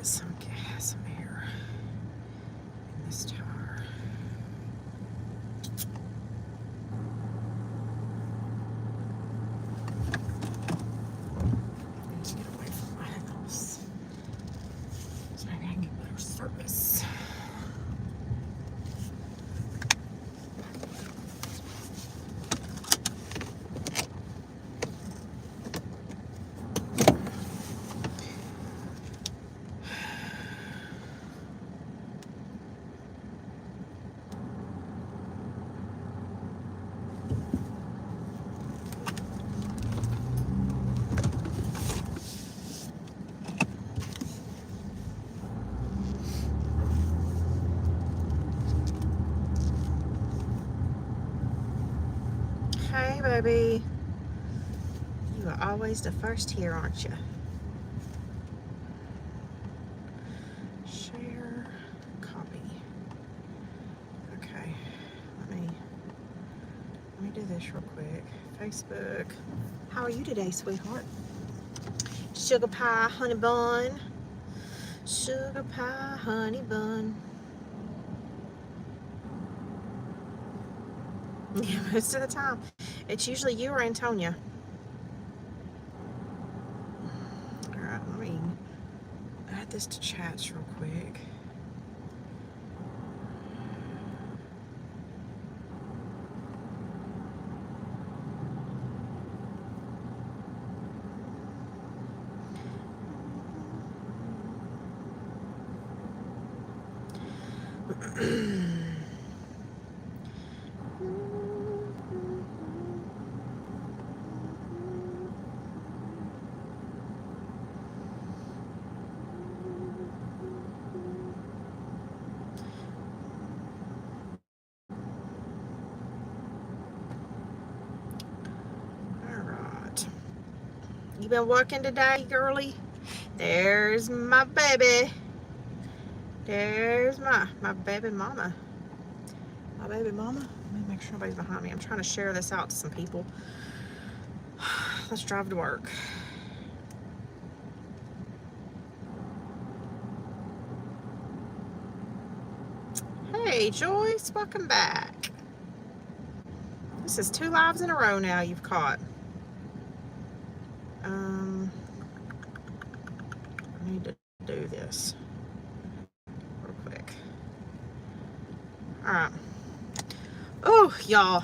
put some air in this tire. Let's get away from my house so maybe I can get better service. Hey, baby. You are always the first here, aren't you? Share, copy. Okay, let me do this real quick. Facebook. How are you today, sweetheart? Sugar pie, honey bun. Sugar pie, honey bun. Yeah, most of the time. It's usually you or Antonia. Alright, let me add this to chats real quick. You been working today, girly? There's my baby. There's my baby mama. My baby mama. Let me make sure nobody's behind me. I'm trying to share this out to some people. Let's drive to work. Hey, Joyce, welcome back. This is 2 lives in a row now you've caught. I need to do this real quick. Alright. Oh, y'all,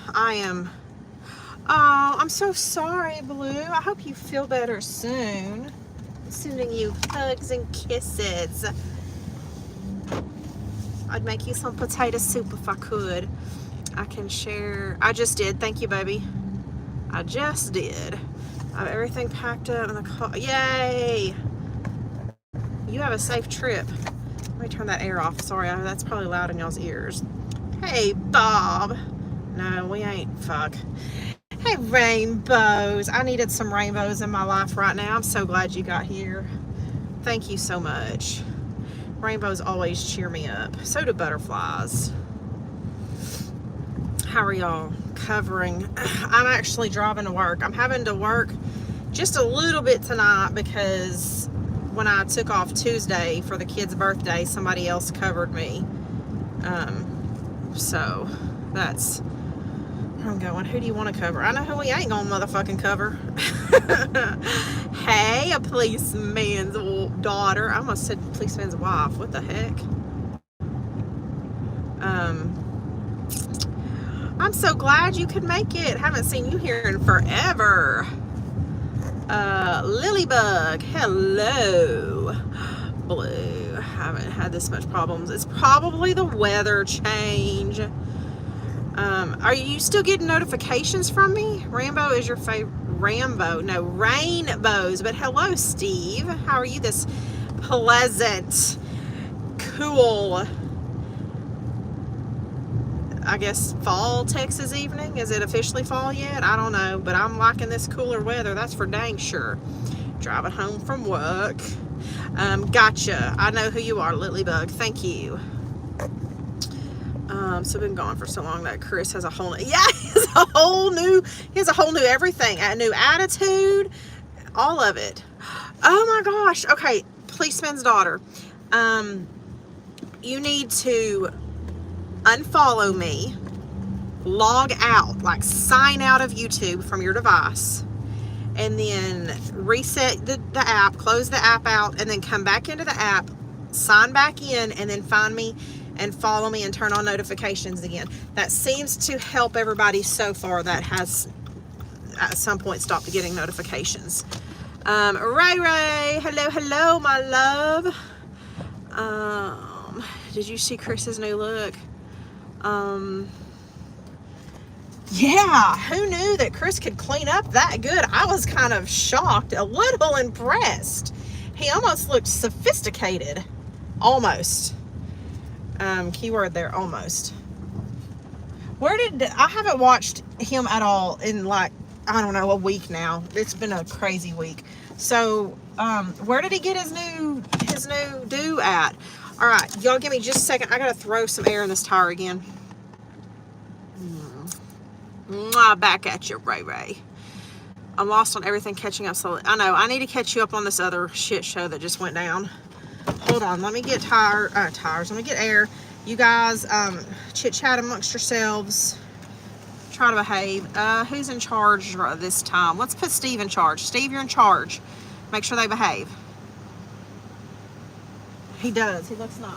I'm so sorry, Blue. I hope you feel better soon. Sending you hugs and kisses. I'd make you some potato soup if I could. I can share. I just did. Thank you, baby. I just did. I have everything packed up in the car. Yay! You have a safe trip. Let me turn that air off. Sorry, that's probably loud in y'all's ears. Hey, Bob. No, we ain't. Fuck. Hey, rainbows. I needed some rainbows in my life right now. I'm so glad you got here. Thank you so much. Rainbows always cheer me up. So do butterflies. How are y'all covering? I'm actually driving to work. I'm having to work just a little bit tonight because when I took off Tuesday for the kid's birthday, somebody else covered me. So that's where I'm going. Who do you want to cover? I know who we ain't gonna motherfucking cover. Hey, a policeman's daughter. I almost said policeman's wife. What the heck? I'm so glad you could make it. Haven't seen you here in forever. Lilybug, hello. Blue, haven't had this much problems. It's probably the weather change. Are you still getting notifications from me? Rambo is your favorite. Rambo, no, rainbows. But hello, Steve. How are you this pleasant, cool, I guess, fall Texas evening? Is it officially fall yet? I don't know, but I'm liking this cooler weather. That's for dang sure. Driving home from work. Gotcha. I know who you are, Lilybug. Thank you. So I've been gone for so long that Chris has a whole new, yeah, he has a whole new everything, a new attitude, all of it. Oh my gosh. Okay, policeman's daughter. You need to unfollow me, log out, like sign out of YouTube from your device, and then reset the app, close the app out, and then come back into the app, sign back in, and then find me and follow me and turn on notifications again. That seems to help everybody so far that has at some point stopped getting notifications. Ray, hello, my love. Did you see Chris's new look? Yeah, who knew that Chris could clean up that good? I was kind of shocked, a little impressed. He almost looked sophisticated. Almost. Keyword there, almost. I haven't watched him at all in like, I don't know, a week now. It's been a crazy week. So, where did he get his new do at? All right, y'all give me just a second. I gotta throw some air in this tire again. Back at you, Ray. I'm lost on everything catching up slowly. I know, I need to catch you up on this other shit show that just went down. Hold on, let me get tires. Let me get air. You guys, chit-chat amongst yourselves. Try to behave. Who's in charge this time? Let's put Steve in charge. Steve, you're in charge. Make sure they behave. He does. He looks nice.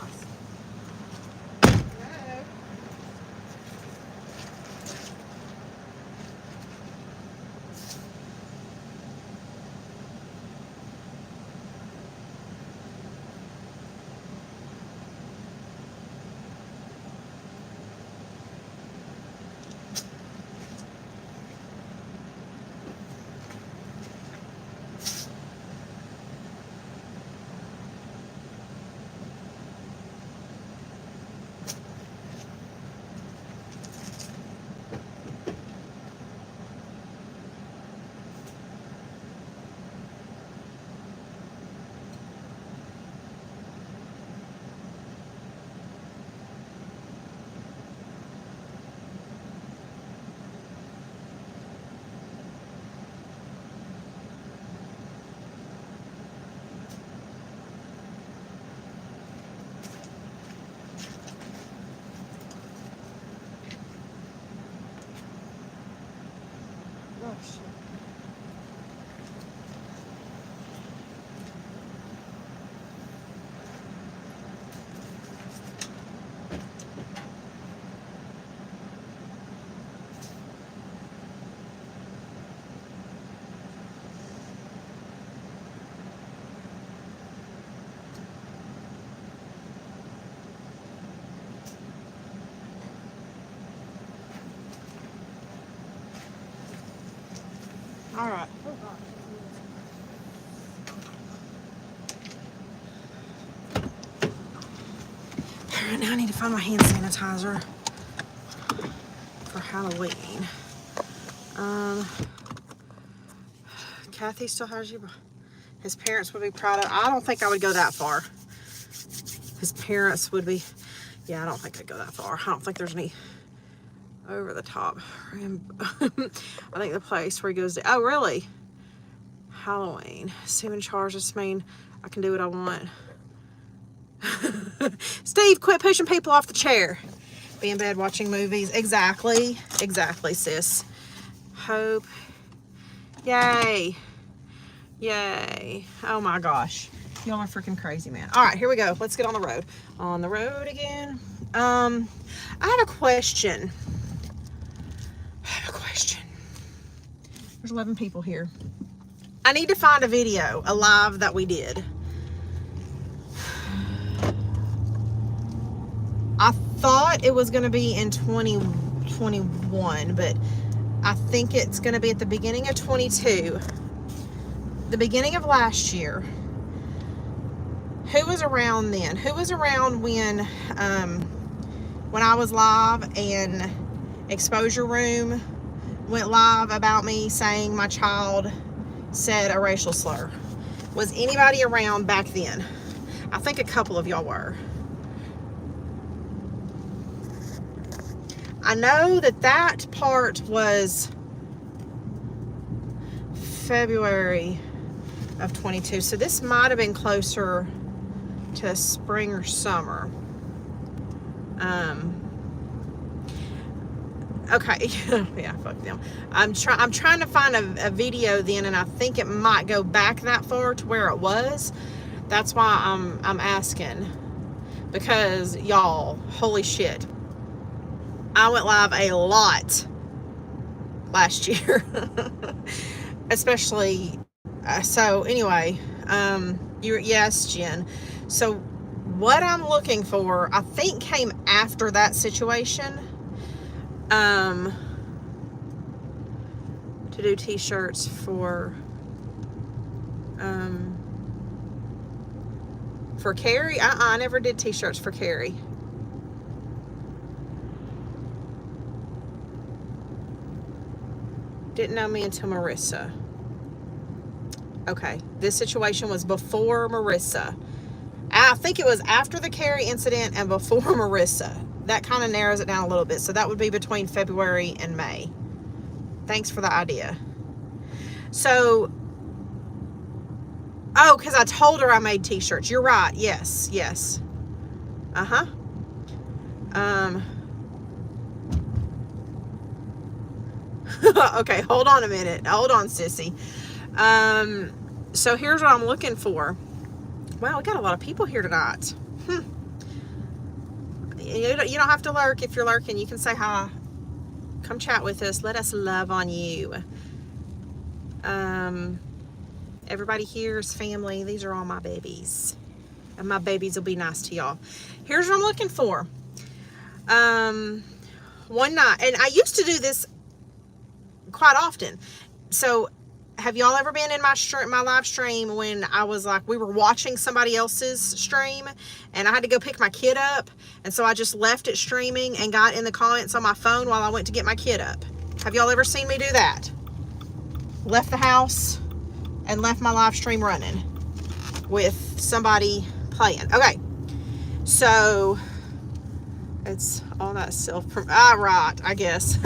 All right. All right, now I need to find my hand sanitizer for Halloween. Kathy still has you. His parents would be proud of. I don't think I would go that far. His parents would be. Yeah, I don't think I'd go that far. I don't think there's any over the top. I think the place where he goes to, oh really? Halloween. Sim in charge. Just mean I can do what I want. Steve, quit pushing people off the chair. Be in bed watching movies. Exactly, sis. Hope. Yay. Oh my gosh. Y'all are freaking crazy, man. All right, here we go. Let's get on the road. On the road again. I have a question. There's 11 people here. I need to find a video, a live that we did. I thought it was going to be in 2021, but I think it's going to be at the beginning of 22. The beginning of last year. Who was around then? Who was around when I was live and Exposure Room went live about me saying my child said a racial slur? Was anybody around back then? I think a couple of y'all were. I know that part was February of 22, so this might have been closer to spring or summer. Okay. Yeah, fuck them. I'm trying to find a video then, and I think it might go back that far to where it was. That's why I'm asking, because y'all, holy shit, I went live a lot last year. Especially so anyway, yes, Jen. So what I'm looking for, I think, came after that situation. To do t-shirts for Carrie. I never did t-shirts for Carrie. Didn't know me until Marissa. Okay, this situation was before Marissa. I think it was after the Carrie incident and before Marissa. That kind of narrows it down a little bit. So that would be between February and May. Thanks for the idea. So, oh, because I told her I made t-shirts. You're right. Yes, yes. Uh-huh. Okay, hold on a minute. Hold on, sissy. So here's what I'm looking for. Wow, we got a lot of people here tonight. You don't have to lurk. If you're lurking, you can say hi. Come chat with us. Let us love on you. Everybody here is family. These are all my babies. And my babies will be nice to y'all. Here's what I'm looking for. One night, and I used to do this quite often. So have y'all ever been in my live stream when I was like, we were watching somebody else's stream and I had to go pick my kid up, and so I just left it streaming and got in the comments on my phone while I went to get my kid up? Have y'all ever seen me do that? Left the house and left my live stream running with somebody playing. Okay, so it's all that right, I guess.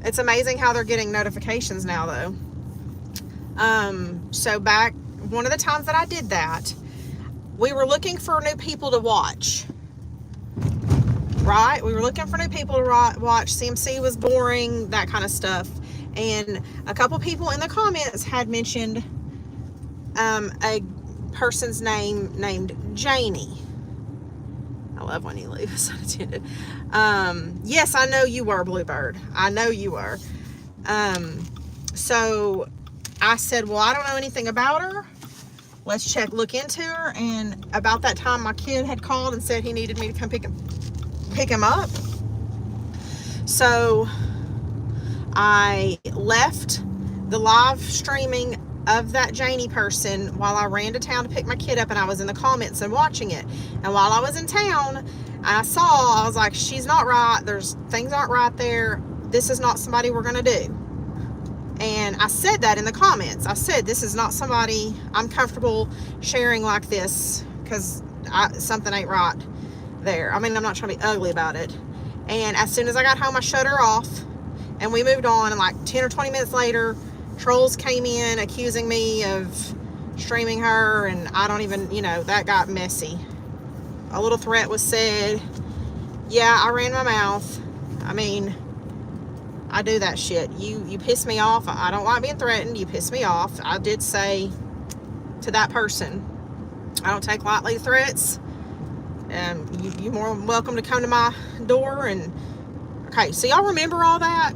It's amazing how they're getting notifications now, though. So back, one of the times that I did that, we were looking for new people to watch. Right? We were looking for new people to watch. CMC was boring, that kind of stuff. And a couple people in the comments had mentioned a person's name named Janie. I love when you leave us unattended. Yes, I know you were, Bluebird. I know you were. So I said, well, I don't know anything about her. Let's look into her. And about that time, my kid had called and said he needed me to come pick him up. So I left the live streaming of that Janie person while I ran to town to pick my kid up, and I was in the comments and watching it. And while I was in town, I was like, she's not right. Things aren't right there. This is not somebody we're going to do. And I said that in the comments. I said, this is not somebody I'm comfortable sharing like this, because something ain't right there. I mean, I'm not trying to be ugly about it. And as soon as I got home, I shut her off and we moved on. And like 10 or 20 minutes later, trolls came in accusing me of streaming her, and I don't even, that got messy. A little threat was said. Yeah, I ran my mouth. I mean, I do that shit. You piss me off. I don't like being threatened. You piss me off. I did say to that person, I don't take lightly threats. You're more than welcome to come to my door. And okay, so y'all remember all that?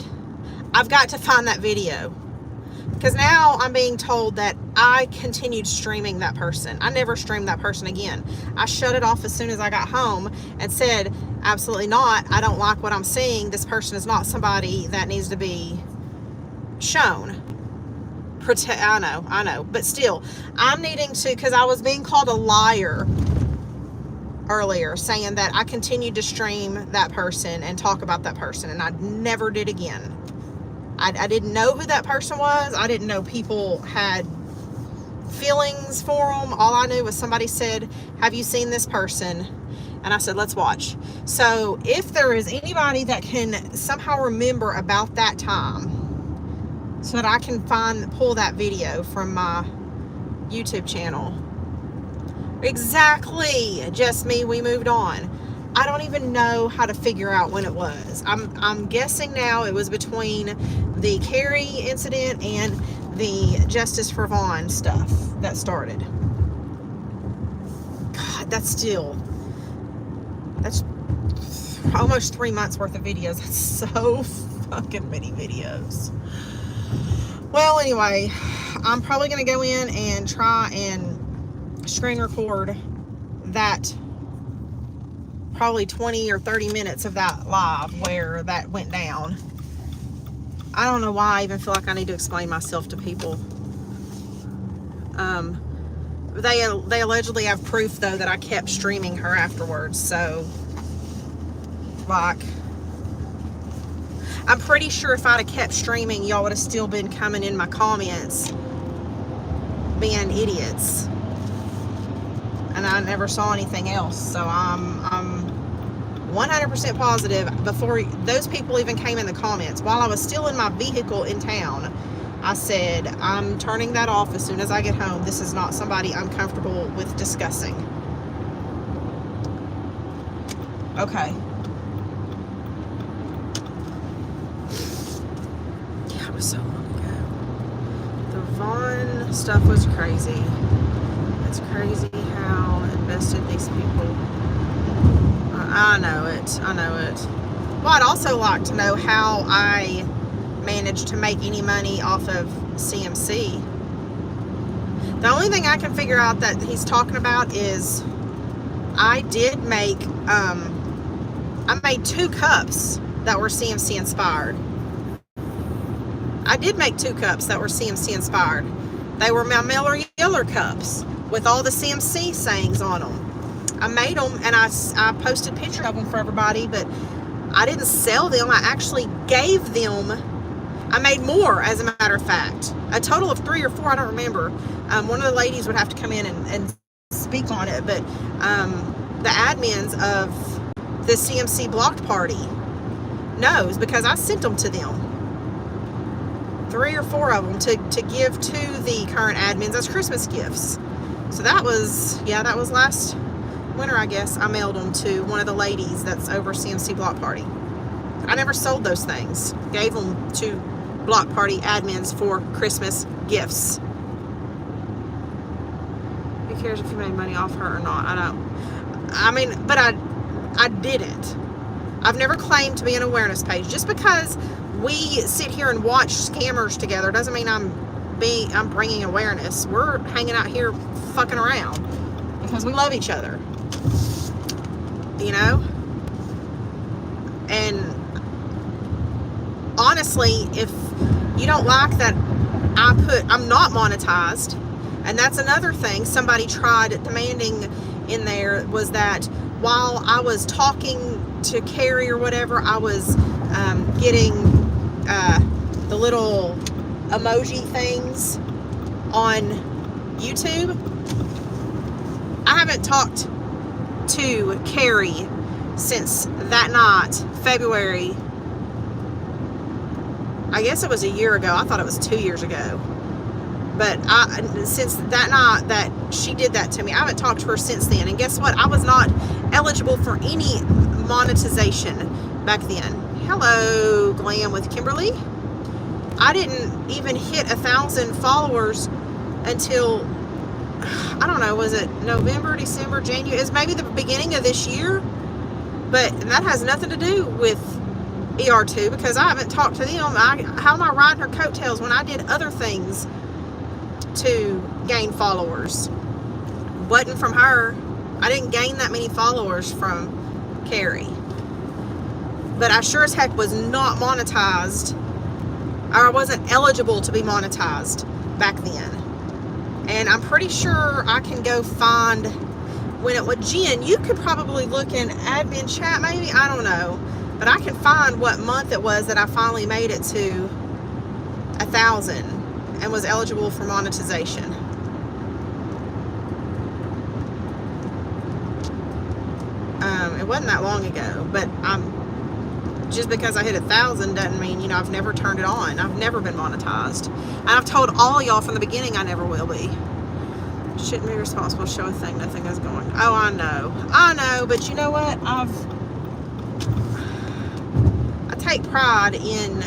I've got to find that video, because now I'm being told that I continued streaming that person. I never streamed that person again. I shut it off as soon as I got home and said, absolutely not. I don't like what I'm seeing. This person is not somebody that needs to be shown. I know. But still, I'm needing to, because I was being called a liar earlier, saying that I continued to stream that person and talk about that person, and I never did again. I didn't know who that person was. I didn't know people had feelings for them. All I knew was somebody said, have you seen this person? And I said, let's watch. So if there is anybody that can somehow remember about that time, so that I can pull that video from my YouTube channel, Exactly. Just me, we moved on. I don't even know how to figure out when it was. I'm guessing now it was between the Carrie incident and the Justice for Vaughn stuff that started. God, that's almost 3 months worth of videos. That's so fucking many videos. Well, anyway, I'm probably going to go in and try and screen record that probably 20 or 30 minutes of that live where that went down. I don't know why I even feel like I need to explain myself to people. They allegedly have proof, though, that I kept streaming her afterwards. So, like, I'm pretty sure if I'd have kept streaming, y'all would have still been coming in my comments being idiots. And I never saw anything else. So I'm 100% positive before those people even came in the comments, while I was still in my vehicle in town, I said, I'm turning that off as soon as I get home. This is not somebody I'm comfortable with discussing. Okay. Yeah, it was so long ago. The Vaughn stuff was crazy. It's crazy how invested these people. I know it. Well, I'd also like to know how I managed to make any money off of CMC. The only thing I can figure out that he's talking about is I did make, I made 2 cups that were CMC inspired. I did make 2 cups that were CMC inspired. They were my Miller Yeller cups with all the CMC sayings on them. I made them and I posted pictures of them for everybody, but I didn't sell them. I actually gave them. I made more, as a matter of fact. A total of 3 or 4, I don't remember. One of the ladies would have to come in and speak on it, but the admins of the CMC blocked party knows, because I sent them to them. 3 or 4 of them to give to the current admins as Christmas gifts. So that was last winter, I guess. I mailed them to one of the ladies that's over CMC Block Party. I never sold those things. Gave them to Block Party admins for Christmas gifts. Who cares if you made money off her or not? I don't. I mean, but I didn't. I've never claimed to be an awareness page. Just because we sit here and watch scammers together doesn't mean I'm bringing awareness. We're hanging out here fucking around because we love each other, you know. And honestly, if you don't like that I'm not monetized, and that's another thing somebody tried demanding in there, was that while I was talking to Carrie or whatever, I was getting the little emoji things on YouTube. I haven't talked to Carrie since that night, February. I guess it was a year ago. I thought it was 2 years ago. But since that night that she did that to me, I haven't talked to her since then. And guess what? I was not eligible for any monetization back then. Hello, Glam with Kimberly. I didn't even hit 1,000 followers until, I don't know, was it November, December, January? It was maybe the beginning of this year. But that has nothing to do with ER2, because I haven't talked to them. How am I riding her coattails when I did other things to gain followers? Wasn't from her. I didn't gain that many followers from Carrie. But I sure as heck was not monetized, or I wasn't eligible to be monetized back then. And I'm pretty sure I can go find when it was Jen. You could probably look in admin chat, maybe, I don't know. But I can find what month it was that I finally made it to 1,000 and was eligible for monetization. It wasn't that long ago, but just because I hit 1,000 doesn't mean, you know, I've never turned it on. I've never been monetized. And I've told all y'all from the beginning I never will be. Shouldn't be responsible to show a thing nothing is going. Oh, I know, but you know what? I take pride in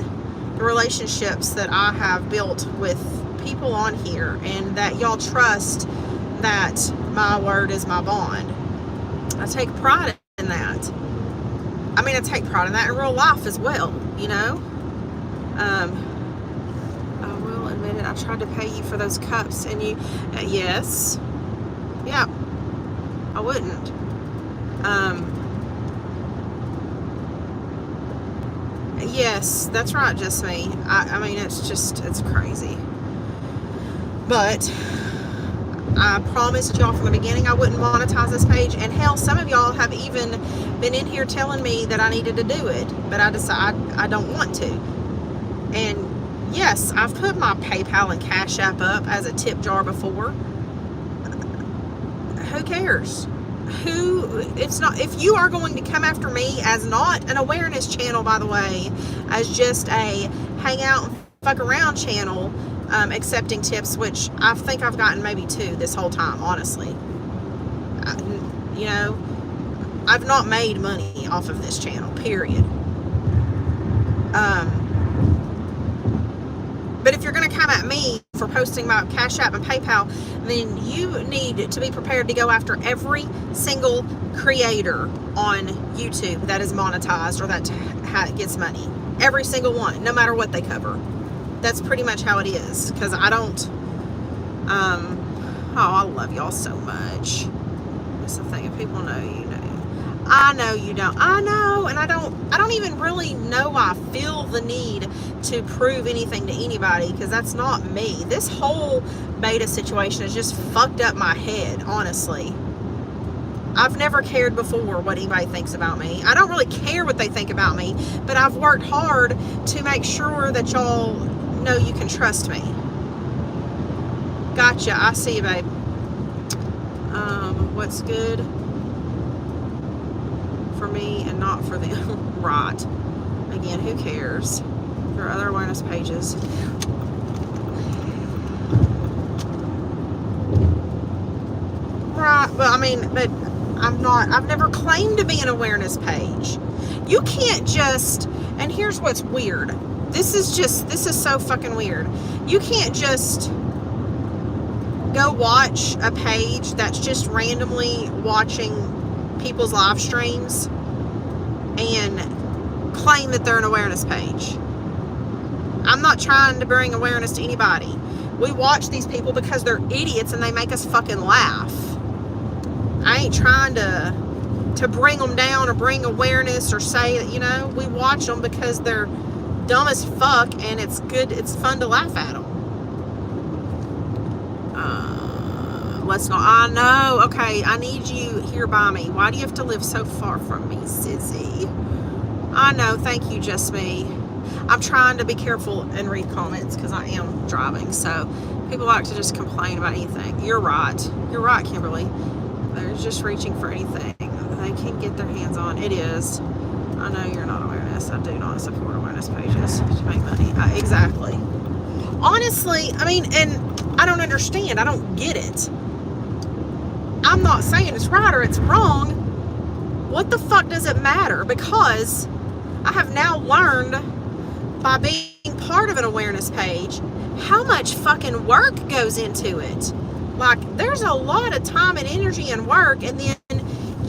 the relationships that I have built with people on here, and that y'all trust that my word is my bond. I take pride in that. I mean, I take pride in that in real life as well, you know. I will admit it, I tried to pay you for those cups, and you, yes, yeah, I wouldn't. Yes, that's right, just me. I mean, it's crazy. But I promised y'all from the beginning I wouldn't monetize this page, and hell, some of y'all have even been in here telling me that I needed to do it, but I decided I don't want to. And yes, I've put my PayPal and Cash App up as a tip jar before. Who cares? It's not, if you are going to come after me as not an awareness channel, by the way, as just a hang out and fuck around channel, accepting tips, which I think I've gotten maybe 2 this whole time, honestly. You know, I've not made money off of this channel, period. But if you're going to come at me for posting my Cash App and PayPal, then you need to be prepared to go after every single creator on YouTube that is monetized or that gets money. Every single one, no matter what they cover. That's pretty much how it is. Because I don't, oh, I love y'all so much. That's the thing. If people know, you know. I know you don't. I know, and I don't even really know I feel the need to prove anything to anybody, because that's not me. This whole beta situation has just fucked up my head, honestly. I've never cared before what anybody thinks about me. I don't really care what they think about me, but I've worked hard to make sure that y'all know you can trust me. Gotcha. I see you, babe. What's good for me and not for them? Right. Again, who cares? There are other awareness pages. Right. Well, I mean, but I've never claimed to be an awareness page. You can't just, and here's what's weird. This is so fucking weird. You can't just go watch a page that's just randomly watching people's live streams and claim that they're an awareness page. I'm not trying to bring awareness to anybody. We watch these people because they're idiots and they make us fucking laugh. I ain't trying to bring them down or bring awareness or say that, you know, we watch them because they're dumb as fuck and it's good, it's fun to laugh at them. Let's not, I know, okay, I need you here by me. Why do you have to live so far from me, Sissy? I know, thank you, just me. I'm trying to be careful and read comments because I am driving, so people like to just complain about anything. You're right, Kimberly. They're just reaching for anything they can get their hands on. It is. I know you're not awareness. I do not support awareness pages to make money. Exactly. Honestly, I mean, and I don't understand. I don't get it. I'm not saying it's right or it's wrong. What the fuck does it matter? Because I have now learned by being part of an awareness page how much fucking work goes into it. Like, there's a lot of time and energy and work, and then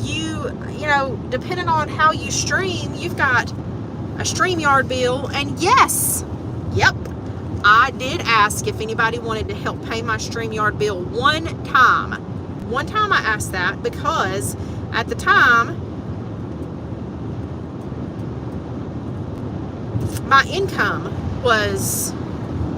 you know, depending on how you stream, you've got a StreamYard bill, and yes, yep, I did ask if anybody wanted to help pay my StreamYard bill one time. One time I asked that because at the time, my income was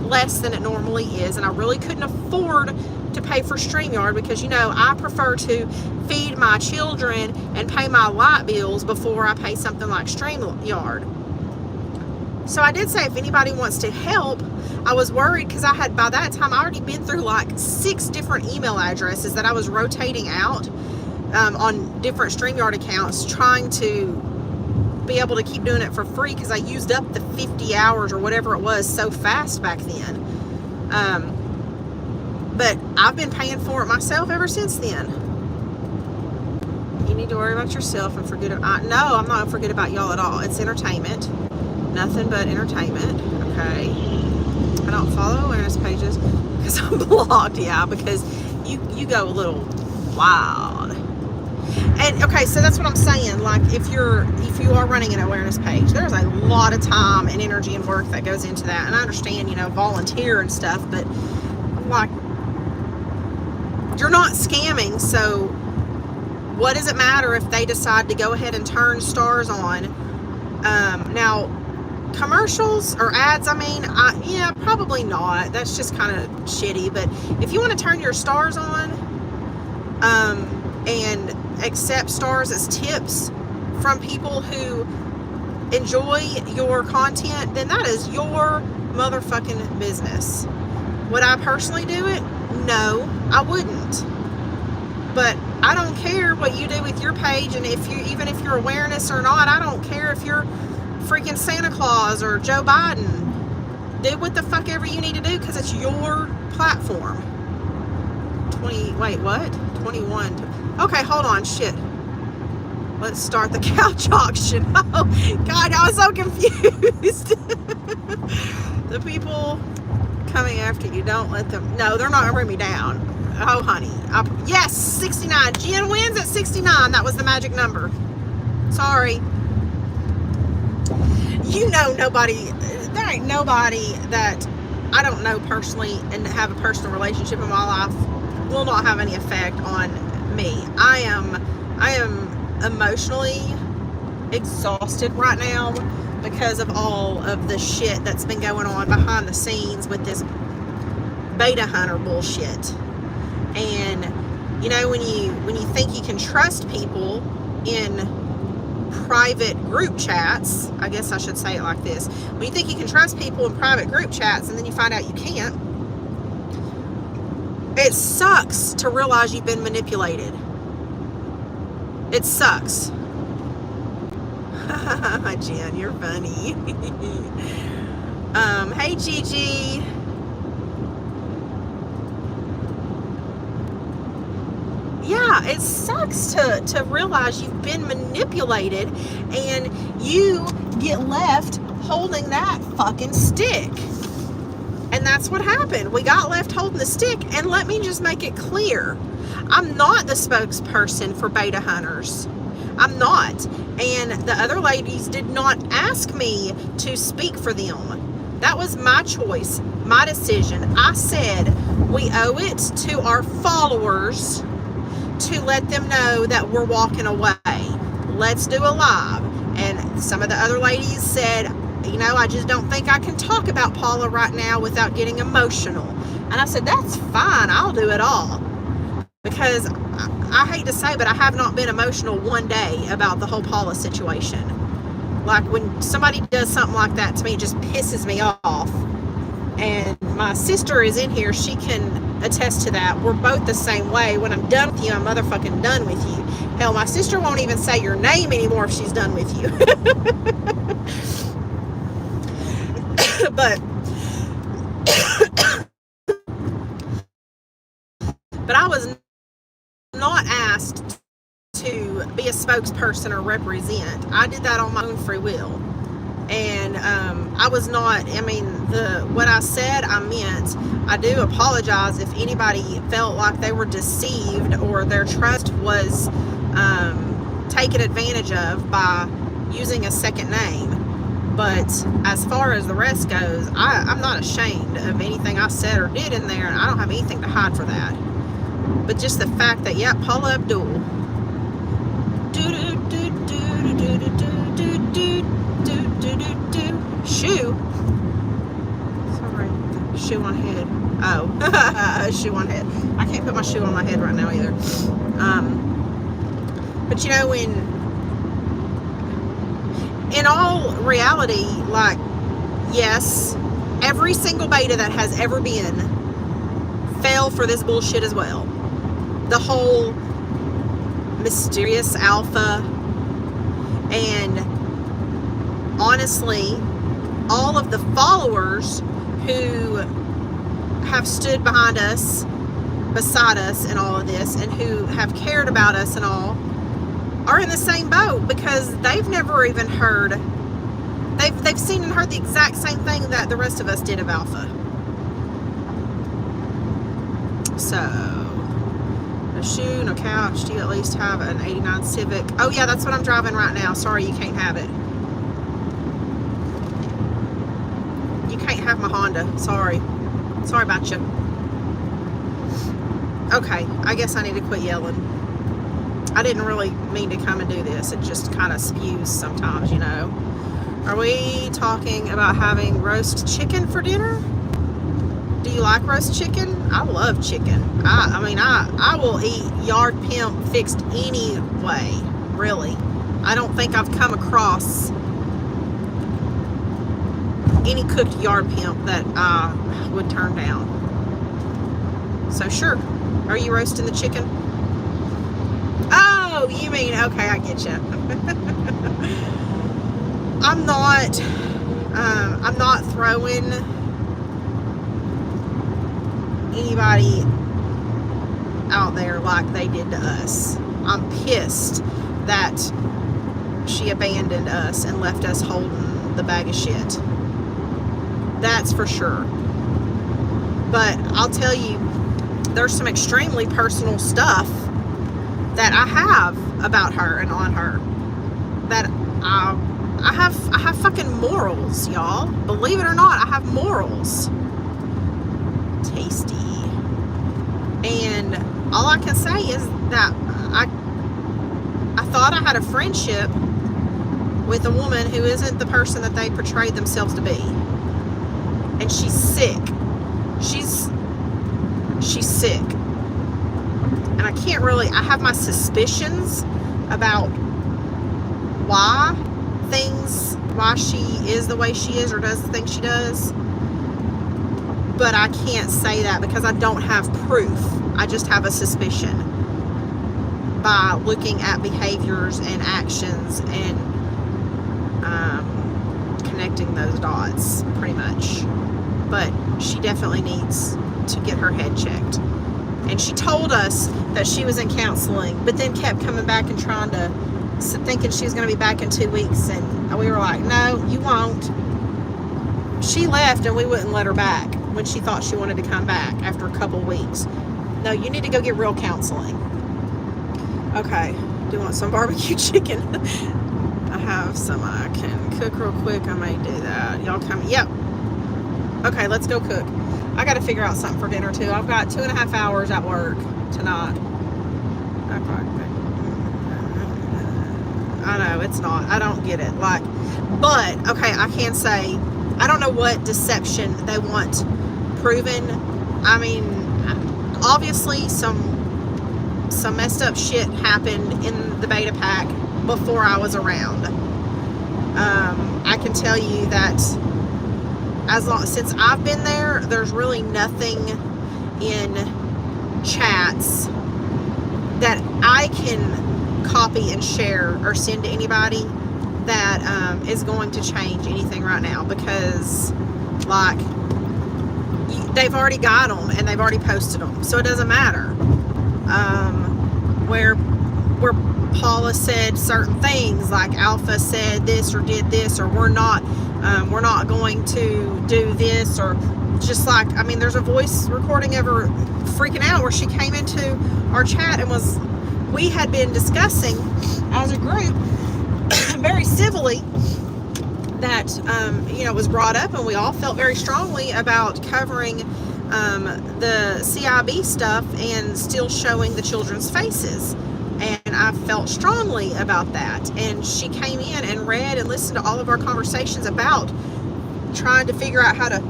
less than it normally is, and I really couldn't afford to pay for StreamYard because, you know, I prefer to feed my children and pay my light bills before I pay something like StreamYard. So I did say if anybody wants to help. I was worried because I had, by that time, I already been through like 6 different email addresses that I was rotating out on different StreamYard accounts, trying to be able to keep doing it for free because I used up the 50 hours or whatever it was so fast back then. But I've been paying for it myself ever since then. You need to worry about yourself and forget about... No, I'm not going to forget about y'all at all. It's entertainment. Nothing but entertainment. Okay. I don't follow awareness pages because I'm blocked. Yeah, because you go a little wild. And okay, so that's what I'm saying. Like, if you are running an awareness page, there's a lot of time and energy and work that goes into that. And I understand, volunteer and stuff, but like, you're not scamming. So what does it matter if they decide to go ahead and turn stars on? Now, commercials or ads, yeah, probably not. That's just kind of shitty. But if you want to turn your stars on, and accept stars as tips from people who enjoy your content, then that is your motherfucking business. Would I personally do it? No, I wouldn't. But I don't care what you do with your page, and even if you're awareness or not, I don't care if you're freaking Santa Claus or Joe Biden. Do what the fuck ever you need to do, because it's your platform. 21. Okay, hold on, shit. Let's start the couch auction. Oh, God, I was so confused. The people coming after you, don't let them... No, they're not going to bring me down. Oh, honey. Yes, 69. Jen wins at 69. That was the magic number. Sorry. There ain't nobody that I don't know personally and have a personal relationship in my life will not have any effect on me. I am emotionally exhausted right now because of all of the shit that's been going on behind the scenes with this beta hunter bullshit. And when you think you can trust people in private group chats, I guess I should say it like this, when you think you can trust people in private group chats and then you find out you can't, it sucks to realize you've been manipulated. It sucks. Jen, you're funny. Hey, Gigi. Yeah, it sucks to realize you've been manipulated and you get left holding that fucking stick. And that's what happened. We got left holding the stick. And let me just make it clear, I'm not the spokesperson for beta hunters. I'm not. And the other ladies did not ask me to speak for them. That was my choice, my decision. I said we owe it to our followers to let them know that we're walking away. Let's do a live. And some of the other ladies said, I just don't think I can talk about Paula right now without getting emotional. And I said, that's fine. I'll do it all. Because I hate to say, but I have not been emotional one day about the whole Paula situation. Like, when somebody does something like that to me, it just pisses me off. And my sister is in here. She can attest to that. We're both the same way. When I'm done with you, I'm motherfucking done with you. Hell, my sister won't even say your name anymore if she's done with you. But I was not asked to be a spokesperson or represent. I did that on my own free will. And I was not, what I said, I meant. I do apologize if anybody felt like they were deceived or their trust was taken advantage of by using a second name. But as far as the rest goes, I'm not ashamed of anything I said or did in there, and I don't have anything to hide for that. But just the fact that, yeah, Paula Abdul. Shoe. Sorry, shoe on head. Oh, shoe on head. I can't put my shoe on my head right now either. But in all reality, like, yes, every single beta that has ever been fell for this bullshit as well. The whole mysterious alpha, and honestly, all of the followers who have stood behind us beside us in all of this and who have cared about us and all are in the same boat, because they've never even heard, they've seen and heard the exact same thing that the rest of us did of Alpha. So, no shoe, no couch. Do you at least have an 89 Civic? Oh yeah, that's what I'm driving right now. Sorry, you can't have it. You can't have my Honda. Sorry about you. Okay, I guess I need to quit yelling. I didn't really mean to come and do this. It just kind of spews sometimes, you know. Are we talking about having roast chicken for dinner? Do you like roast chicken? I love chicken. I mean, I will eat yard pimp fixed any way, really. I don't think I've come across any cooked yard pimp that I would turn down. So sure. Are you roasting the chicken? Oh, you mean, okay, I get you. I'm not throwing anybody out there like they did to us. I'm pissed that she abandoned us and left us holding the bag of shit. That's for sure. But I'll tell you, there's some extremely personal stuff that I have about her and on her that I have fucking morals, y'all. Believe it or not, I have morals. Tasty. And all I can say is that I thought I had a friendship with a woman who isn't the person that they portrayed themselves to be. And she's sick. She's sick. And I can't really, I have my suspicions about why she is the way she is or does the things she does. But I can't say that because I don't have proof. I just have a suspicion by looking at behaviors and actions and connecting those dots, pretty much. But she definitely needs to get her head checked. And she told us that she was in counseling, but then kept coming back and thinking she was going to be back in 2 weeks. And we were like, no, you won't. She left and we wouldn't let her back when she thought she wanted to come back after a couple weeks. No, you need to go get real counseling. Okay, do you want some barbecue chicken? I have some I can cook real quick. I may do that. Y'all come? Yep. Okay, let's go cook. I got to figure out something for dinner too. I've got 2.5 hours at work tonight. I know, it's not. I don't get it. But, okay, I can say, I don't know what deception they want proven. I mean, obviously some messed up shit happened in the beta pack before I was around. I can tell you that since I've been there, there's really nothing in chats that I can copy and share or send to anybody that is going to change anything right now, because they've already got them and they've already posted them, so it doesn't matter. Where Paula said certain things, like Alpha said this or did this, or we're not going to do this, or just like, I mean, there's a voice recording of her freaking out where she came into our chat and we had been discussing as a group very civilly that was brought up, and we all felt very strongly about covering the CIB stuff and still showing the children's faces. And I felt strongly about that. And she came in and read and listened to all of our conversations about trying to figure out how to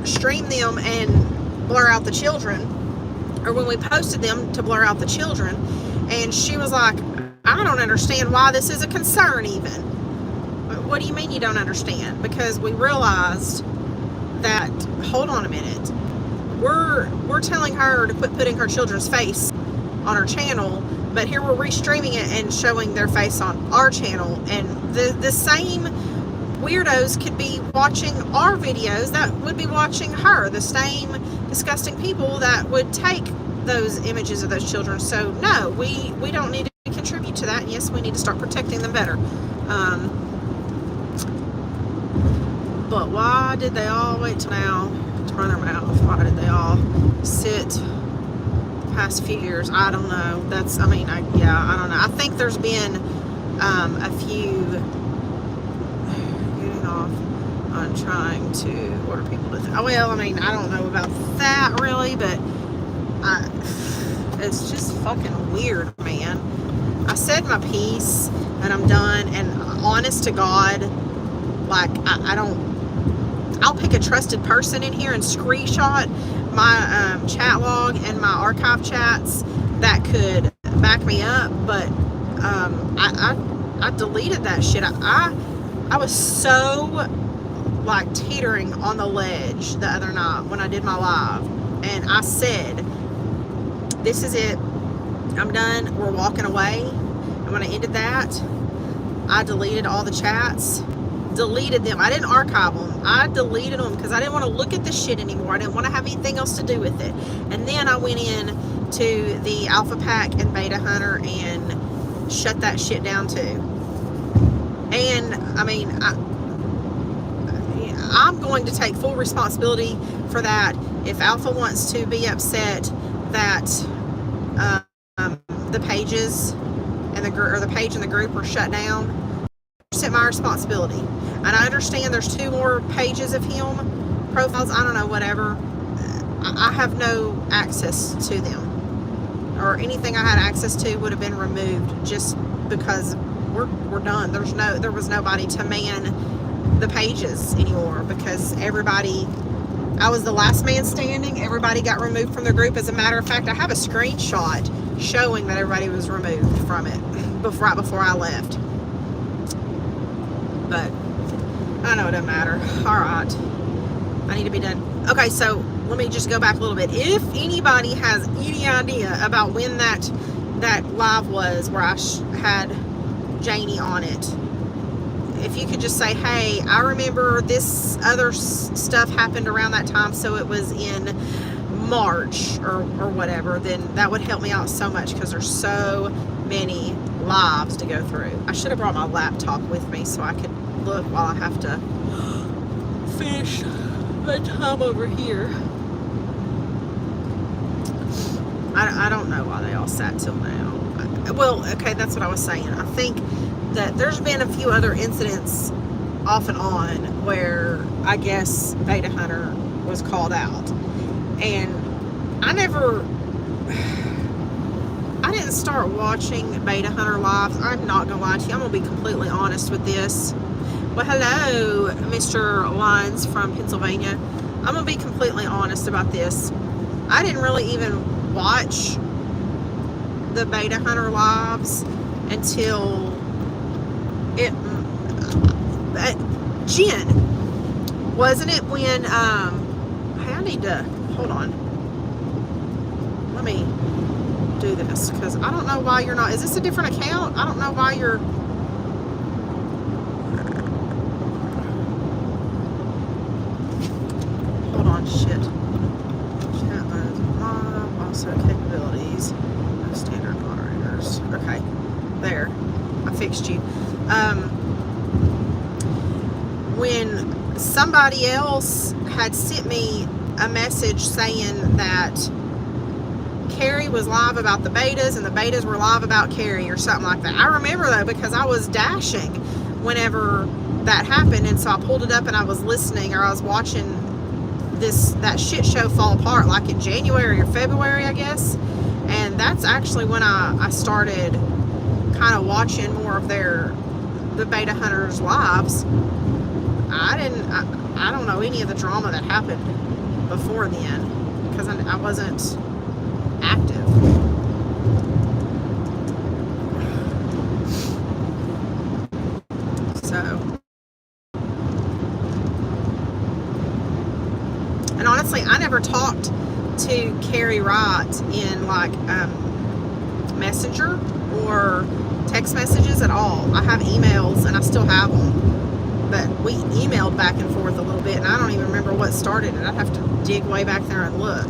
stream them and blur out the children, or when we posted them, to blur out the children. And she was like, I don't understand why this is a concern even. What do you mean you don't understand? Because we realized that, hold on a minute, we're telling her to quit putting her children's face on her channel, but here we're restreaming it and showing their face on our channel. And the same weirdos could be watching our videos that would be watching her. The same disgusting people that would take those images of those children. So no, we don't need to contribute to that. And yes, we need to start protecting them better. But why did they all wait till now to run their mouth? Why did they all sit the past few years? I don't know. That's, I mean, I don't know. I think there's been a few getting off on trying to order people to well, I mean, I don't know about that really, but it's just fucking weird, man. I said my piece and I'm done, and honest to God, like, I'll pick a trusted person in here and screenshot my chat log and my archive chats that could back me up, but I deleted that shit. I was so like teetering on the ledge the other night when I did my live, and I said, this is it, I'm done, we're walking away. And when I ended that, I deleted all the chats, deleted them. I didn't archive them, I deleted them because I didn't want to look at this shit anymore. I didn't want to have anything else to do with it. And then I went in to the Alpha Pack and Beta Hunter and shut that shit down too. And I mean, I'm going to take full responsibility for that. If Alpha wants to be upset that the pages and the page and the group are shut down, it's my responsibility. And I understand there's 2 more pages of him, profiles, I don't know, whatever. I have no access to them, or anything I had access to would have been removed just because we're done. There was nobody to man the pages anymore because I was the last man standing. Everybody got removed from the group. As a matter of fact, I have a screenshot showing that everybody was removed from it right before I left. But I know it doesn't matter. All right, I need to be done. Okay, so let me just go back a little bit. If anybody has any idea about when that live was where I had Janie on it, if you could just say, hey, I remember this other stuff happened around that time, so it was in March or whatever, then that would help me out so much because there's so many lives to go through. I should have brought my laptop with me so I could look while I have to finish my time over here. I don't know why they all sat till now. Well, okay, that's what I was saying. I think that there's been a few other incidents off and on where I guess Beta Hunter was called out, and I didn't start watching Beta Hunter lives. I'm not gonna lie to you, I'm gonna be completely honest with this. Well, hello, Mr. Lines from Pennsylvania. I'm gonna be completely honest about this. I didn't really even watch the Beta Hunter lives until Jen, wasn't it when hey, I need to hold on, let me do this because I don't know why you're not, is this a different account? I don't know why you're, hold on, shit, chat modes, mob, also capabilities, no standard moderators. Okay, there, I fixed you. When somebody else had sent me a message saying that Carrie was live about the betas and the betas were live about Carrie or something like that. I remember that because I was dashing whenever that happened, and so I pulled it up and I was listening, or I was watching that shit show fall apart, like in January or February, I guess. And that's actually when I started kind of watching more of the Beta Hunters lives. I don't know any of the drama that happened before then because I wasn't active. So, and honestly, I never talked to Carrie Wright in like Messenger or text messages at all. I have emails and I still have them, but we emailed back and forth a little bit, and I don't even remember what started it. I'd have to dig way back there and look.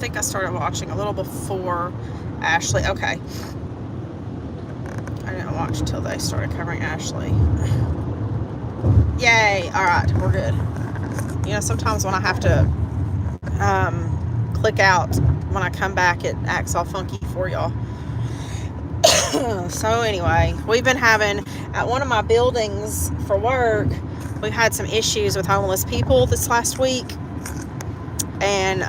think I started watching a little before Ashley. Okay. I didn't watch until they started covering Ashley. Yay. All right, we're good. You know, sometimes when I have to click out, when I come back, it acts all funky for y'all. So anyway, we've been having, at one of my buildings for work, we've had some issues with homeless people this last week. And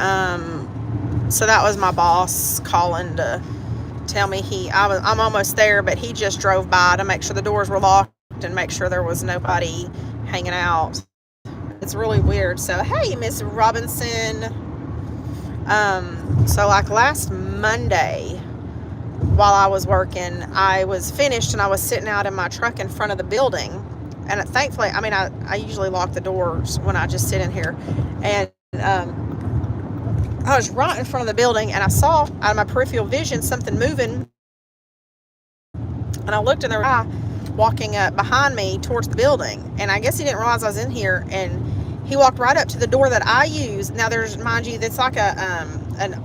so that was my boss calling to tell me I'm almost there, but he just drove by to make sure the doors were locked and make sure there was nobody hanging out. It's really weird. So hey, Miss Robinson. So like last Monday, while I was working, I was finished and I was sitting out in my truck in front of the building. And thankfully, I mean, I usually lock the doors when I just sit in here. And I was right in front of the building and I saw out of my peripheral vision something moving. And I looked and there was a guy walking up behind me towards the building. And I guess he didn't realize I was in here. And he walked right up to the door that I use. Now there's, mind you, it's like an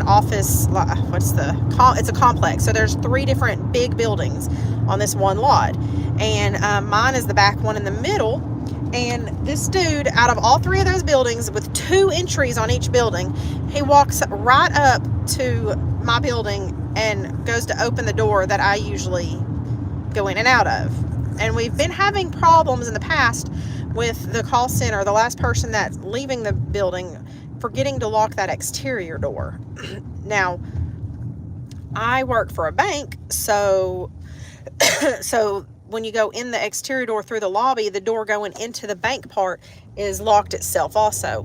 office, it's a complex. So there's 3 different big buildings on this one lot. And mine is the back one in the middle. And this dude, out of all 3 of those buildings, with 2 entries on each building, he walks right up to my building and goes to open the door that I usually go in and out of. And we've been having problems in the past with the call center, the last person that's leaving the building, forgetting to lock that exterior door. Now, I work for a bank, so when you go in the exterior door through the lobby, the door going into the bank part is locked itself also.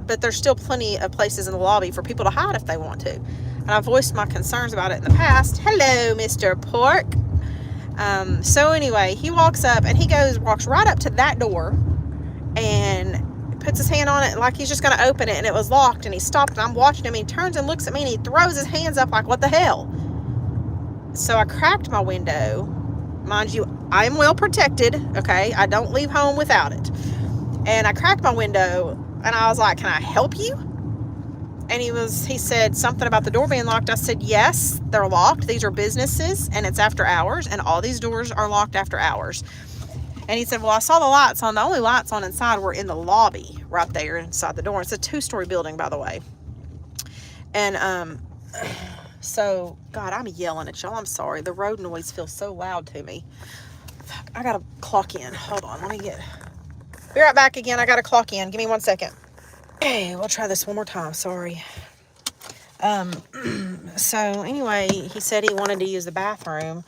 But there's still plenty of places in the lobby for people to hide if they want to. And I've voiced my concerns about it in the past. Hello, Mr. Pork. So anyway, he walks up and walks right up to that door and puts his hand on it like he's just going to open it, and it was locked, and he stopped, and I'm watching him, and he turns and looks at me, and he throws his hands up like, what the hell? So I cracked my window. Mind you, I'm well protected, okay? I don't leave home without it. And I cracked my window, and I was like, can I help you? And he said something about the door being locked. I said, yes, they're locked. These are businesses, and it's after hours, and all these doors are locked after hours. And he said, well, I saw the lights on. The only lights on inside were in the lobby right there inside the door. It's a 2-story building, by the way. And so, God, I'm yelling at y'all. I'm sorry. The road noise feels so loud to me. Fuck, I got to clock in. Hold on. Be right back again. I got to clock in. Give me 1 second. Okay, we'll try this one more time. Sorry. So anyway, he said he wanted to use the bathroom.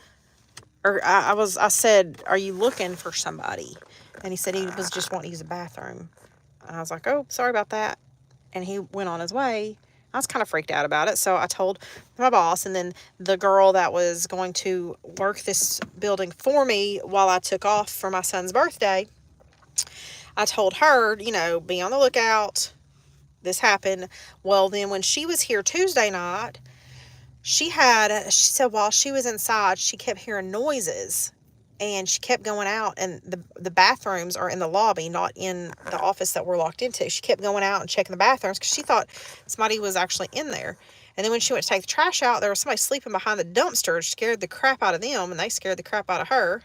Or I said, are you looking for somebody? And he said he was just wanting to use the bathroom. And I was like, oh, sorry about that. And he went on his way. I was kind of freaked out about it. So I told my boss, and then the girl that was going to work this building for me while I took off for my son's birthday, I told her, be on the lookout. This happened. Well, then when she was here Tuesday night, she said while she was inside, she kept hearing noises, and she kept going out, and the bathrooms are in the lobby, not in the office that we're locked into. She kept going out and checking the bathrooms because she thought somebody was actually in there. And then when she went to take the trash out, there was somebody sleeping behind the dumpster. It scared the crap out of them, and they scared the crap out of her.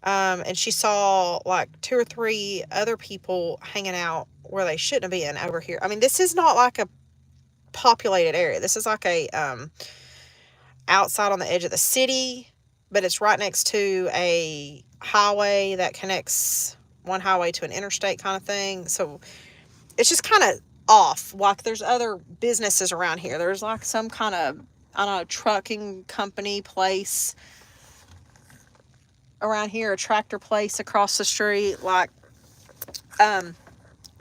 And she saw like 2 or 3 other people hanging out where they shouldn't have been over here. I mean, this is not like a populated area. This is like a outside on the edge of the city, but it's right next to a highway that connects one highway to an interstate kind of thing. So it's just kind of off. Like there's other businesses around here. There's like some kind of, I don't know, trucking company place around here, a tractor place across the street.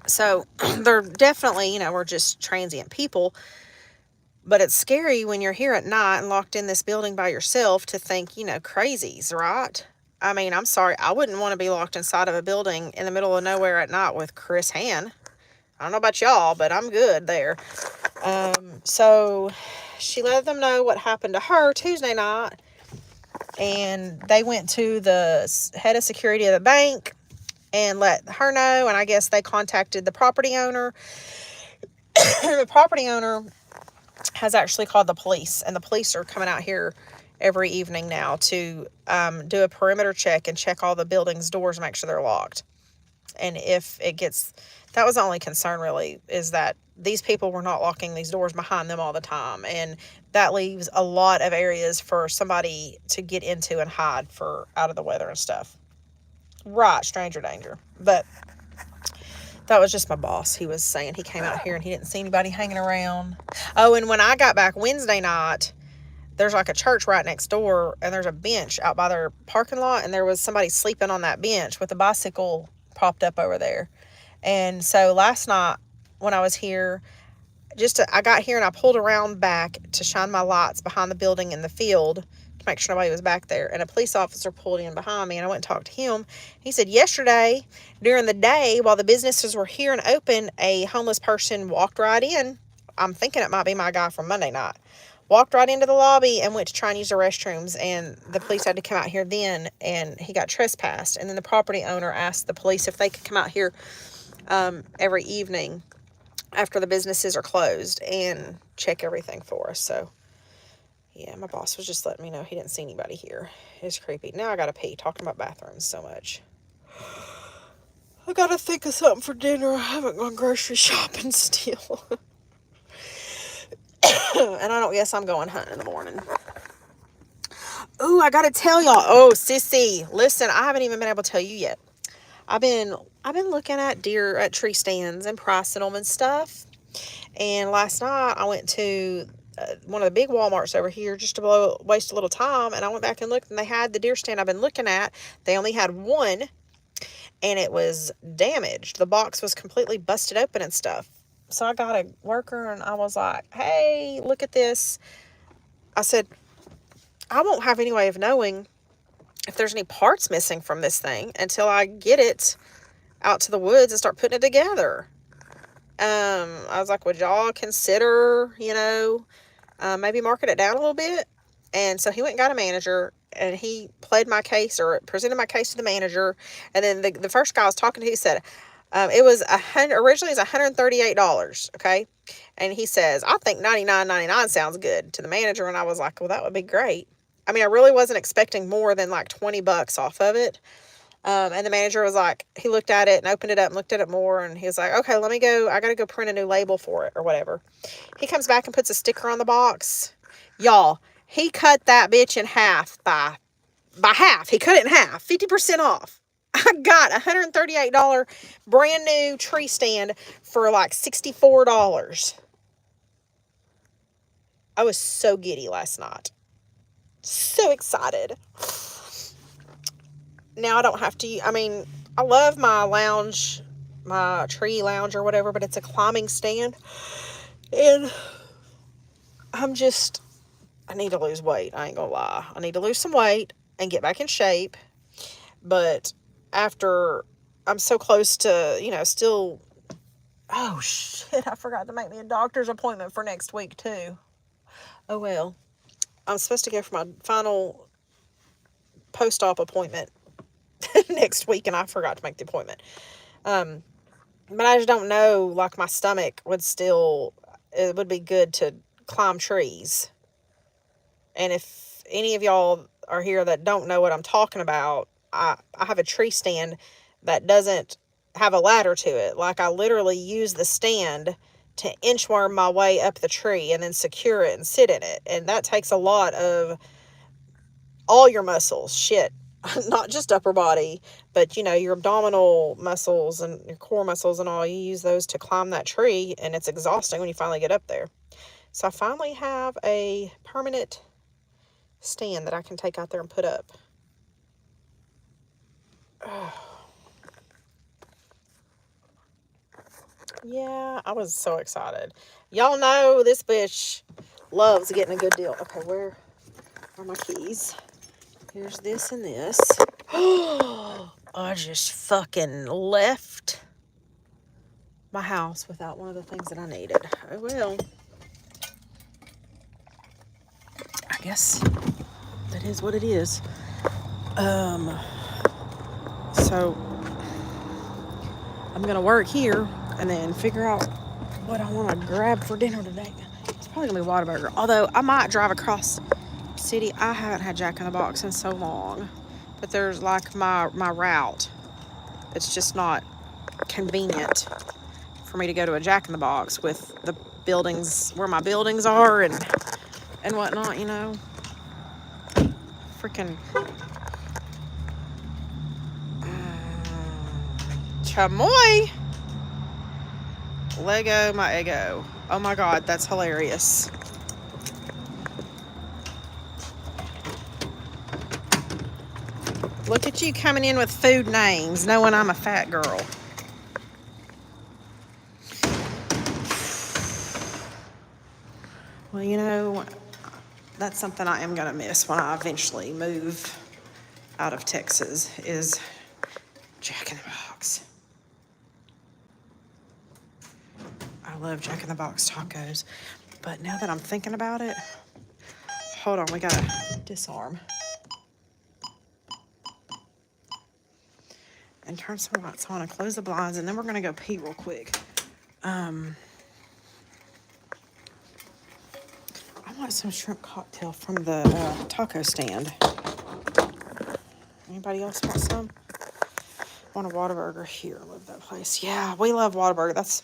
So they're definitely, we're just transient people. But it's scary when you're here at night and locked in this building by yourself to think, crazies, right? I mean, I'm sorry. I wouldn't want to be locked inside of a building in the middle of nowhere at night with Chris Han. I don't know about y'all, but I'm good there. So she let them know what happened to her Tuesday night. And they went to the head of security of the bank and let her know. And I guess they contacted the property owner. The property owner has actually called the police, and the police are coming out here every evening now to do a perimeter check and check all the building's doors and make sure they're locked. And if it gets, that was the only concern really, is that these people were not locking these doors behind them all the time. And that leaves a lot of areas for somebody to get into and hide for out of the weather and stuff. Right, stranger danger. But that was just my boss. He was saying he came out here and he didn't see anybody hanging around. Oh, and when I got back Wednesday night, there's like a church right next door, and there's a bench out by their parking lot, and there was somebody sleeping on that bench with a bicycle propped up over there. And so last night when I was here, I got here and I pulled around back to shine my lights behind the building in the field to make sure nobody was back there. And a police officer pulled in behind me, and I went and talked to him. He said yesterday during the day while the businesses were here and open, a homeless person walked right in. I'm thinking it might be my guy from Monday night. Walked right into the lobby and went to try and use the restrooms, and the police had to come out here then, and he got trespassed. And then the property owner asked the police if they could come out here every evening after the businesses are closed and check everything for us. So yeah, my boss was just letting me know he didn't see anybody here. It's creepy. Now I gotta pee, talking about bathrooms so much. I gotta think of something for dinner. I haven't gone grocery shopping still. And I don't guess I'm going hunting in the morning. Oh, I gotta tell y'all. Oh, sissy, listen, I haven't even been able to tell you yet. I've been looking at tree stands and pricing them and stuff. And last night I went to one of the big Walmarts over here just to waste a little time. And I went back and looked, and they had the deer stand I've been looking at. They only had one, and it was damaged. The box was completely busted open and stuff. So I got a worker, and I was like, hey, look at this. I said, I won't have any way of knowing if there's any parts missing from this thing until I get it out to the woods and start putting it together. I was like, would y'all consider, maybe marking it down a little bit? And so he went and got a manager, and he played my case, or presented my case to the manager. And then the first guy I was talking to, he said, it was originally it was $138. Okay. And he says, I think $99.99 sounds good to the manager. And I was like, well, that would be great. I mean, I really wasn't expecting more than like $20 off of it. And the manager was like, he looked at it and opened it up and looked at it more. And he was like, okay, let me go. I got to go print a new label for it or whatever. He comes back and puts a sticker on the box. Y'all, he cut that bitch in half by half. He cut it in half, 50% off. I got a $138 brand new tree stand for like $64. I was so giddy last night. So excited. Now I don't have to, I love my lounge, my tree lounge or whatever, but it's a climbing stand. And I need to lose weight. I ain't gonna lie. I need to lose some weight and get back in shape. But after I'm so close to, still, oh shit, I forgot to make me a doctor's appointment for next week too. Oh well. I'm supposed to go for my final post-op appointment next week, and I forgot to make the appointment. But I just don't know, like my stomach it would be good to climb trees. And if any of y'all are here that don't know what I'm talking about, I have a tree stand that doesn't have a ladder to it. Like I literally use the stand to inchworm my way up the tree and then secure it and sit in it. And that takes a lot of all your muscles, not just upper body, but your abdominal muscles and your core muscles and all. You use those to climb that tree, and it's exhausting when you finally get up there. So I finally have a permanent stand that I can take out there and put up. Yeah, I was so excited. Y'all know this bitch loves getting a good deal. Okay, where are my keys? Here's this and this. I just fucking left my house without one of the things that I needed. Oh well. I guess that is what it is. So I'm gonna work here and then figure out what I want to grab for dinner today. It's probably gonna be Whataburger. Although I might drive across city. I haven't had Jack in the Box in so long, but there's like my route. It's just not convenient for me to go to a Jack in the Box with the buildings where my buildings are and whatnot. You know, freaking chamoy. Lego my ego. Oh my god, that's hilarious. Look at you coming in with food names, knowing I'm a fat girl. Well, you know, that's something I am going to miss when I eventually move out of Texas is Jack in the Box. I love Jack in the Box tacos. But now that I'm thinking about it, hold on, we got to disarm. And turn some lights on and close the blinds, and then we're going to go pee real quick. I want some shrimp cocktail from the taco stand. Anybody else want some? I want a Whataburger here. I love that place. Yeah, we love Whataburger. That's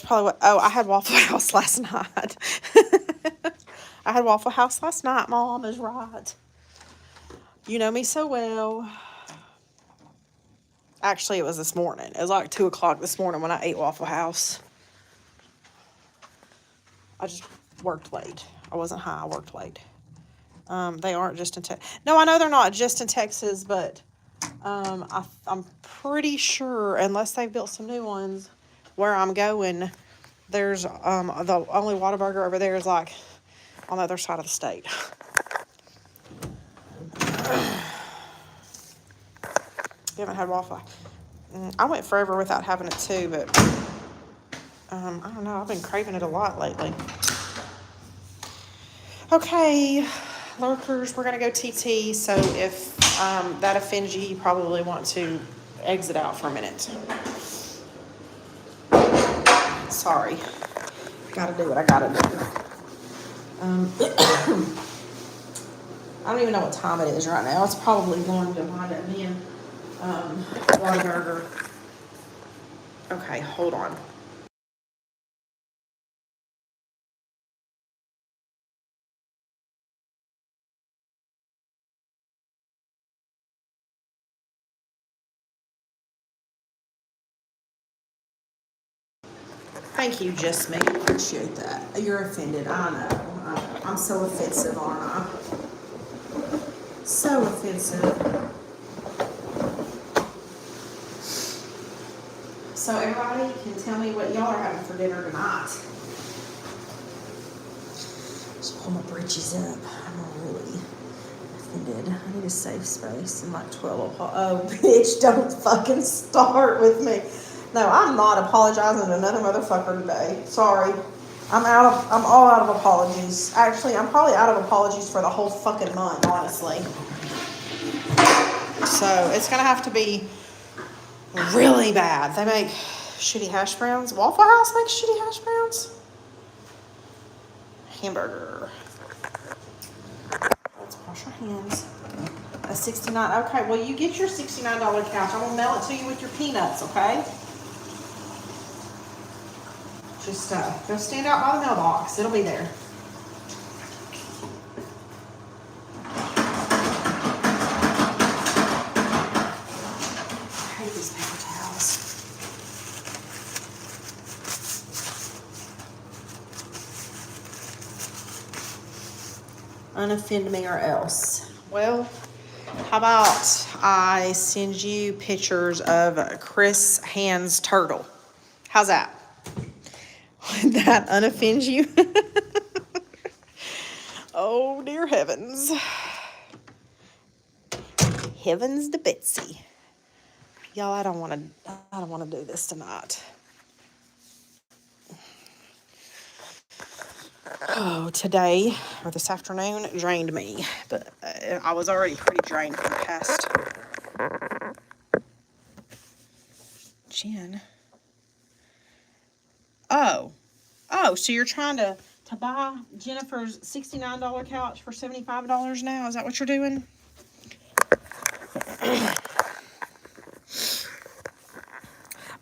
probably what. Oh, I had Waffle House last night. I had Waffle House last night. Mom is right. You know me so well. Actually, it was this morning. It was like 2 o'clock this morning when I ate Waffle House. I just worked late. I wasn't high. I worked late. They aren't just in Texas. No, I know they're not just in Texas, but I'm pretty sure, unless they've built some new ones, where I'm going, there's the only Whataburger over there is like on the other side of the state. You haven't had waffle? I went forever without having it too, but I don't know. I've been craving it a lot lately. Okay, lurkers, we're gonna go TT. So if that offends you, you probably want to exit out for a minute. Sorry, gotta do what I gotta do. I don't even know what time it is right now. It's probably going to wind up being Whataburger. Okay, hold on. Thank you, just me. Appreciate that. You're offended. I know. I'm so offensive, aren't I? So offensive. So everybody can tell me what y'all are having for dinner tonight. Just pull my britches up. I'm really offended. I need a safe space in like 12 o'clock. Oh, bitch, don't fucking start with me. No, I'm not apologizing to another motherfucker today. Sorry. I'm all out of apologies. Actually, I'm probably out of apologies for the whole fucking month, honestly. So it's gonna have to be really bad. They make shitty hash browns. Waffle House makes shitty hash browns. Hamburger. Let's wash our hands. A $69. Okay, well, you get your $69 couch. I'm gonna mail it to you with your peanuts, okay? Just go stand out by the mailbox. It'll be there. I hate these paper towels. Unoffend me or else. Well, how about I send you pictures of Chris Hand's turtle? How's that? Would that unoffend you? Oh, dear heavens. Heavens to Betsy. Y'all, I don't want to do this tonight. Oh, today, or this afternoon, drained me. But I was already pretty drained from the past. Jen. Oh. Oh, so you're trying to buy Jennifer's $69 couch for $75 now? Is that what you're doing?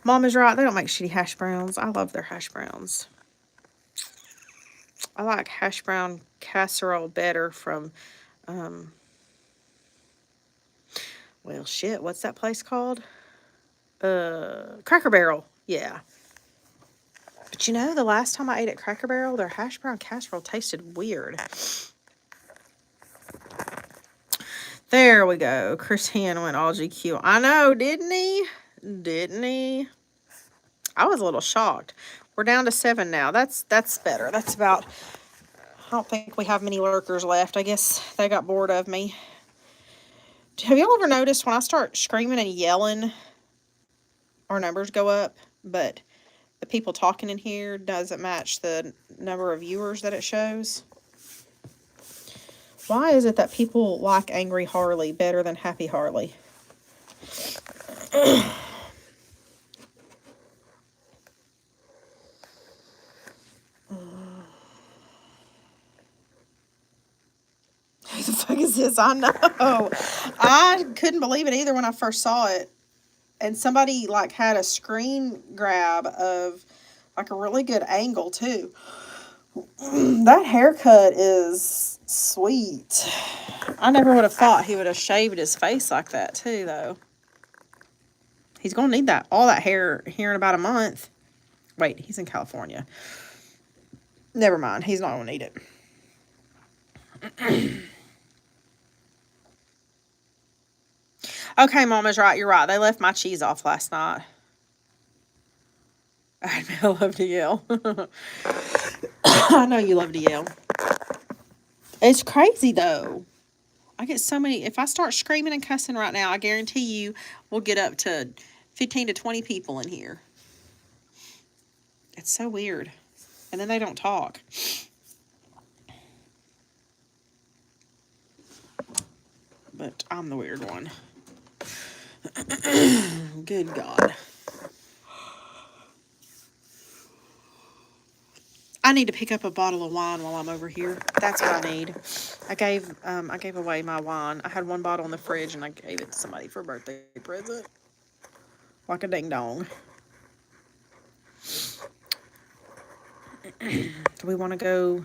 Mom is right. They don't make shitty hash browns. I love their hash browns. I like hash brown casserole better from, well, shit, what's that place called? Cracker Barrel. Yeah. But you know, the last time I ate at Cracker Barrel, their hash brown casserole tasted weird. There we go. Chris Han went all GQ. I know, didn't he? Didn't he? I was a little shocked. We're down to 7 now. That's better. That's about... I don't think we have many lurkers left. I guess they got bored of me. Have y'all ever noticed when I start screaming and yelling, our numbers go up, but the people talking in here doesn't match the number of viewers that it shows? Why is it that people like Angry Harley better than Happy Harley? Who the fuck is this? I know. I couldn't believe it either when I first saw it. And somebody like had a screen grab of like a really good angle too. That haircut is sweet. I never would have thought he would have shaved his face like that too, though. He's gonna need that all that hair here in about a month. Wait, he's in California. Never mind, he's not gonna need it. Okay, Mama's right. You're right. They left my cheese off last night. I love to yell. I know you love to yell. It's crazy, though. I get so many... If I start screaming and cussing right now, I guarantee you we'll get up to 15 to 20 people in here. It's so weird. And then they don't talk. But I'm the weird one. Good God. I need to pick up a bottle of wine while I'm over here. That's what I need. I gave away my wine. I had one bottle in the fridge and I gave it to somebody for a birthday present. Like a ding dong. Do we want to go?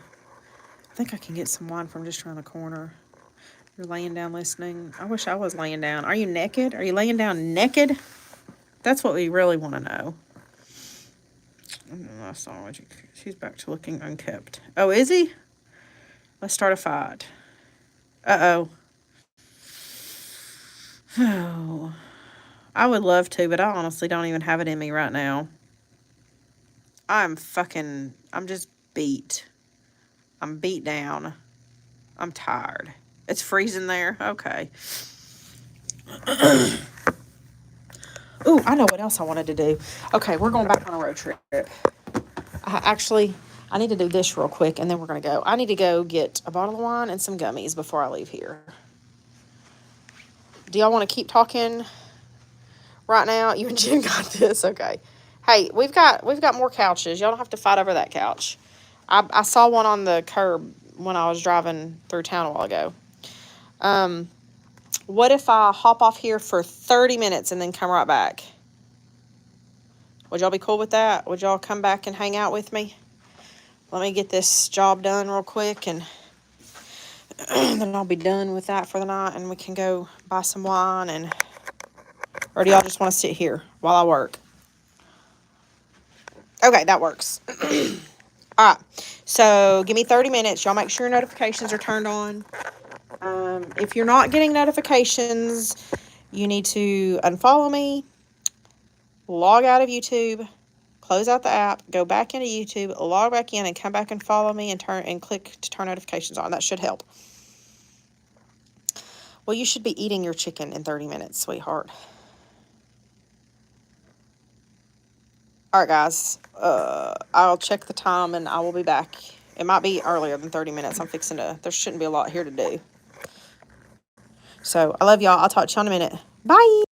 I think I can get some wine from just around the corner. You're laying down listening. I wish I was laying down. Are you naked? Are you laying down naked? That's what we really want to know. I saw what she's back to looking unkept. Oh, is he? Let's start a fight. Uh-oh. Oh. I would love to, but I honestly don't even have it in me right now. I'm just beat. I'm beat down. I'm tired. It's freezing there? Okay. Ooh, I know what else I wanted to do. Okay, we're going back on a road trip. I need to do this real quick, and then we're going to go. I need to go get a bottle of wine and some gummies before I leave here. Do y'all want to keep talking right now? You and Jen got this. Okay. Hey, we've got more couches. Y'all don't have to fight over that couch. I saw one on the curb when I was driving through town a while ago. What if I hop off here for 30 minutes and then come right back? Would y'all be cool with that? Would y'all come back and hang out with me? Let me get this job done real quick, and then I'll be done with that for the night, and we can go buy some wine. Or do y'all just want to sit here while I work? Okay, that works. All right, so give me 30 minutes. Y'all make sure your notifications are turned on. If you're not getting notifications, you need to unfollow me, log out of YouTube, close out the app, go back into YouTube, log back in, and come back and follow me and click to turn notifications on. That should help. Well, you should be eating your chicken in 30 minutes, sweetheart. All right, guys. I'll check the time, and I will be back. It might be earlier than 30 minutes. There shouldn't be a lot here to do. So, I love y'all. I'll talk to you in a minute. Bye.